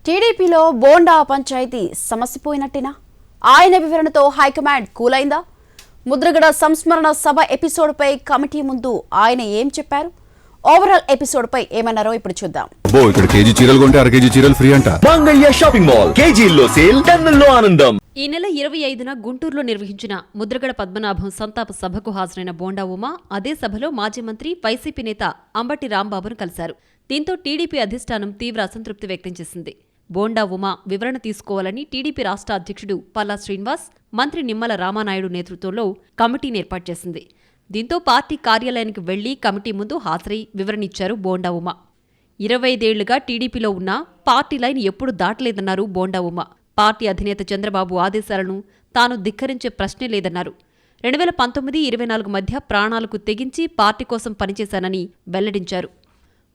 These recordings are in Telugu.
టీడీపీలో బోండా పంచాయతీ సమసిపోయినట్టేనా? ఆయన వివరణతో హైకమాండ్ కూలైందా? ముద్రగడ సంస్మరణ సభ ఎపిసోడ్పై కమిటీ ముందు ఆయన ఏం చెప్పారు? ఓవరాల్ ఎపిసోడ్పై ఏమన్నారో ఇప్పుడు చూద్దాం. ఇక్కడ కేజీ చీరలు కొంటే అర కేజీ చీరలు ఫ్రీ అంట. మంగళ్య షాపింగ్ మాల్, కేజీల్లో సేల్, టన్నుల్లో ఆనందం. ఈ నెల 25న గుంటూరులో నిర్వహించిన ముద్రగడ పద్మనాభం సంతాప సభకు హాజరైన బోండా ఉమా అదే సభలో మాజీ మంత్రి వైసీపీ నేత అంబటి రాంబాబును కలిశారు. దీంతో టీడీపీ అధిష్టానం తీవ్ర అసంతృప్తి వ్యక్తం చేసింది. బోండా ఉమా వివరణ తీసుకోవాలని టీడీపీ రాష్ట్ర అధ్యక్షుడు పల్లా శ్రీనివాస్, మంత్రి నిమ్మల రామానాయుడు నేతృత్వంలో కమిటీని ఏర్పాటు చేసింది. దీంతో పార్టీ కార్యాలయానికి వెళ్లి కమిటీ ముందు హాజరై వివరణిచ్చారు బోండా ఉమా. 25 ఏళ్లుగా టీడీపీలో ఉన్నా పార్టీ లైన్ ఎప్పుడు దాటలేదన్నారు బోండా ఉమా. పార్టీ అధినేత చంద్రబాబు ఆదేశాలను తాను ధిక్కరించే ప్రశ్నే లేదన్నారు. 2019-24 మధ్య ప్రాణాలకు తెగించి పార్టీ కోసం పనిచేశానని వెల్లడించారు.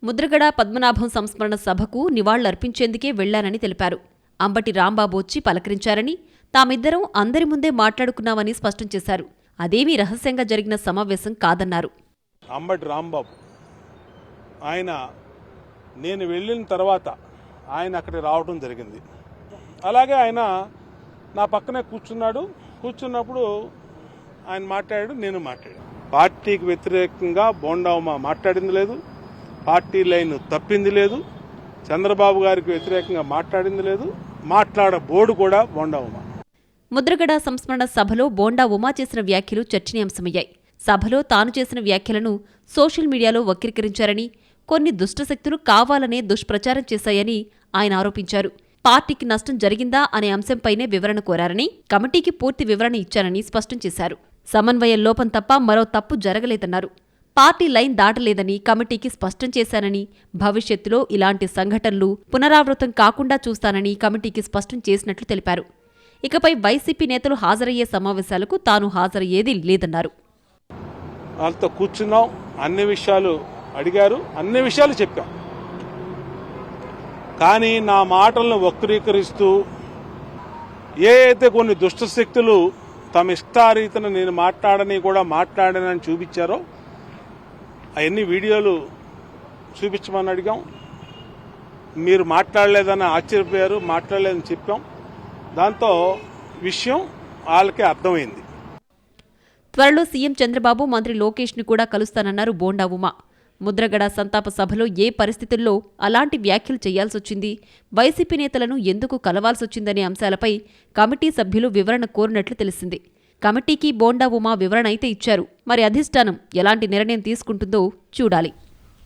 ముద్రగడ పద్మనాభం సంస్మరణ సభకు నివాళులర్పించేందుకే వెళ్లానని తెలిపారు. అంబటి రాంబాబు వచ్చి పలకరించారని, తామిద్దరం అందరి ముందే మాట్లాడుకున్నామని స్పష్టం చేశారు. అదేమీ రహస్యంగా జరిగిన సమావేశం కాదన్నారు. అంబటి రాంబాబు ఆయన నేను వెళ్ళిన తర్వాత ఆయన అక్కడికి రావడం జరిగింది. అలాగే ఆయన నా పక్కనే కూర్చున్నప్పుడు ఆయన మాట్లాడాడు, నేను మాట్లాడాను. పార్టీకి వ్యతిరేకంగా బోండా ఉమా మాట్లాడింది లేదు, పార్టీ లైన్ తప్పింది లేదు, చంద్రబాబు గారికి వ్యతిరేకంగా మాట్లాడింది లేదు, మాట్లాడబోడు కూడా బోండా ఉమా. ముద్రగడ సంస్మరణ సభలో బోండా ఉమా చేసిన వ్యాఖ్యలు చర్చనీయాంశమయ్యాయి. సభలో తాను చేసిన వ్యాఖ్యలను సోషల్ మీడియాలో వక్రీకరించారని, కొన్ని దుష్టశక్తులు కావాలనే దుష్ప్రచారం చేశాయని ఆయన ఆరోపించారు. పార్టీకి నష్టం జరిగిందా అనే అంశంపైనే వివరణ కోరారని, కమిటీకి పూర్తి వివరణ ఇచ్చానని స్పష్టం చేశారు. సమన్వయం లోపం తప్ప మరో తప్పు జరగలేదన్నారు. పార్టీ లైన్ దాటలేదని కమిటీకి స్పష్టం చేశానని, భవిష్యత్తులో ఇలాంటి సంఘటనలు పునరావృతం కాకుండా చూస్తానని కమిటీకి స్పష్టం చేసినట్లు తెలిపారు. ఇకపై వైసీపీ నేతలు హాజరయ్యే సమావేశాలకు తాను హాజరయ్యేది లేదన్నారు. వాళ్ళతో కూర్చున్నాం, అన్ని విషయాలు అడిగారు, అన్ని విషయాలు చెప్పాం. కానీ నా మాటలను వక్రీకరిస్తూ ఏ అయితే కొన్ని దుష్టశక్తులు తమ ఇష్టారీతను నేను మాట్లాడానని చూపించారో అవన్నీ వీడియోలు చూపించమని అడిగాం. మీరు మాట్లాడలేదని ఆశ్చర్యపోయారు, మాట్లాడలేదని చెప్పాం. దాంతో విషయం వాళ్ళకే అర్థమైంది. త్వరలో సీఎం చంద్రబాబు, మంత్రి లోకేష్ను కూడా కలుస్తానన్నారు బోండా ఉమా. ముద్రగడ సంతాప సభలో ఏ పరిస్థితుల్లో అలాంటి వ్యాఖ్యలు చేయాల్సొచ్చింది, వైసీపీ నేతలను ఎందుకు కలవాల్సొచ్చిందనే అంశాలపై కమిటీ సభ్యులు వివరణ కోరినట్లు తెలిసింది. కమిటీకి బోండా ఉమా వివరణ అయితే ఇచ్చారు. మరి అధిష్టానం ఎలాంటి నిర్ణయం తీసుకుంటుందో చూడాలి.